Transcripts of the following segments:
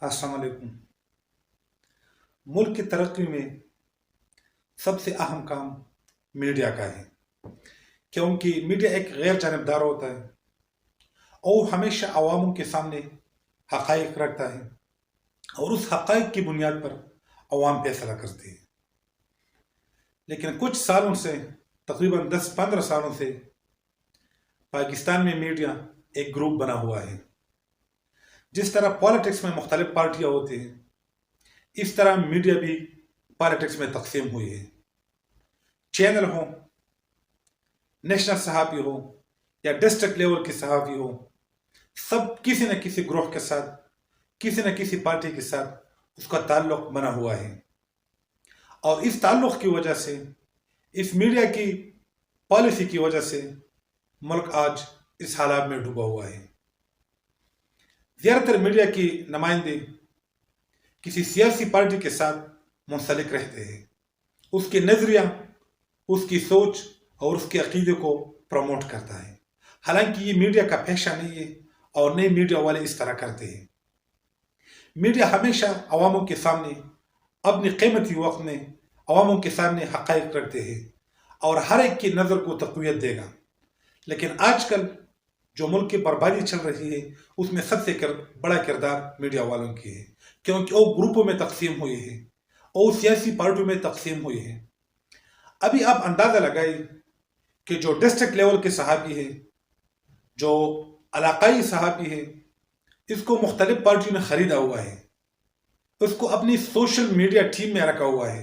अस्सलाम वालेकुम। मुल्क की तरक्की में सबसे अहम काम मीडिया का है, क्योंकि मीडिया एक गैर जानबदार होता है और हमेशा अवामों के सामने हक़ाइक़ रखता है और उस हक़ाइक़ की बुनियाद पर अवाम फैसला करते हैं। लेकिन कुछ सालों से, तकरीबन 10-15 सालों से पाकिस्तान में मीडिया एक ग्रुप बना हुआ है। जिस तरह पॉलिटिक्स में मुख्तलिफ पार्टियां होती हैं, इस तरह मीडिया भी पॉलिटिक्स में तकसीम हुई है। चैनल हो, नेशनल सहाफ़ी हो या डिस्ट्रिक्ट लेवल की सहाफ़ी हो, सब किसी न किसी ग्रुप के साथ, किसी न किसी पार्टी के साथ उसका ताल्लुक बना हुआ है। और इस ताल्लुक की वजह से, इस मीडिया की पॉलिसी की वजह से मुल्क आज इस हालात में डूबा हुआ है। ज़्यादातर मीडिया की नुमाइंदे किसी सियासी पार्टी के साथ मुंसलिक रहते हैं, उसके नज़रिया, उसकी सोच और उसके अकीदे को प्रमोट करता है। हालांकि ये मीडिया का पेशा नहीं है और नए मीडिया वाले इस तरह करते हैं। मीडिया हमेशा अवामों के सामने अपने कीमती वक्त में अवामों के सामने हक़ाइक़ रखते हैं और हर एक की नज़र को तक़वियत देगा। लेकिन आजकल जो मुल्क की बर्बादी चल रही है, उसमें सबसे बड़ा किरदार मीडिया वालों की है, क्योंकि वो ग्रुपों में तकसीम हुए हैं और सियासी पार्टियों में तकसीम हुए हैं। अभी आप अंदाज़ा लगाइए कि जो डिस्ट्रिक्ट लेवल के सहाफ़ी है, जो इलाकाई सहाफ़ी है, इसको मुख्तलिफ पार्टियों ने ख़रीदा हुआ है, उसको अपनी सोशल मीडिया टीम में रखा हुआ है,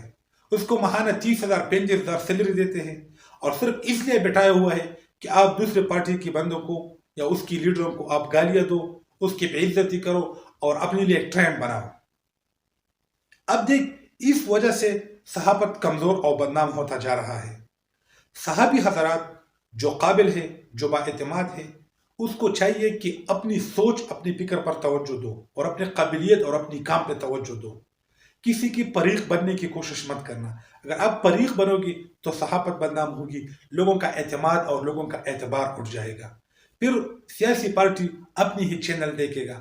उसको माहाना 30,000 35,000 सैलरी देते हैं और सिर्फ इसलिए बिठाया हुआ है कि आप दूसरे पार्टी के बंदों को या उसकी लीडरों को आप गालियां दो, उसकी बेइज्जती करो और अपने लिए एक ट्रेंड बनाओ। अब देख, इस वजह से सहाफत कमजोर और बदनाम होता जा रहा है। सहाबी हजरात जो काबिल है, जो बाएतमाद है, उसको चाहिए कि अपनी सोच, अपनी फिक्र पर तवज्जो दो और अपनी काबिलियत और अपनी काम पे तवज्जो दो। किसी की परीख बनने की कोशिश मत करना। अगर आप परीख बनोगी तो सहाफत बदनाम होगी, लोगों का एतमाद और लोगों का एतबार उठ जाएगा। फिर सियासी पार्टी अपनी ही चैनल देखेगा।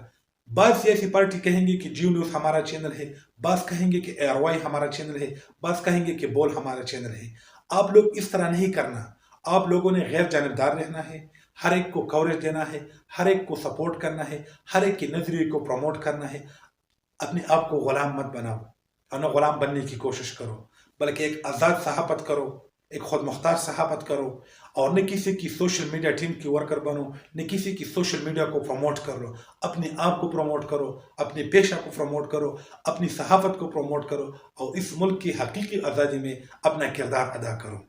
बाद सियासी पार्टी कहेंगे कि जियो न्यूज़ हमारा चैनल है, बाद कहेंगे कि एयरवाई हमारा चैनल है, बाद कहेंगे कि बोल हमारा चैनल है। आप लोग इस तरह नहीं करना। आप लोगों ने गैर जानबदार रहना है, हर एक को कवरेज देना है, हर एक को सपोर्ट करना है, हर एक के नजरिए को प्रमोट करना है। अपने आप को गुलाम मत बनाओ और न गुलाम बनने की कोशिश करो, बल्कि एक आज़ाद सहाफत करो, एक खुद मुख्तार सहाफत करो और न किसी की सोशल मीडिया टीम की वर्कर बनो, न किसी की सोशल मीडिया को प्रमोट करो। अपने आप को प्रमोट करो, अपने पेशा को प्रमोट करो, अपनी सहाफत को प्रमोट करो और इस मुल्क की हकीकी आज़ादी में अपना किरदार अदा करो।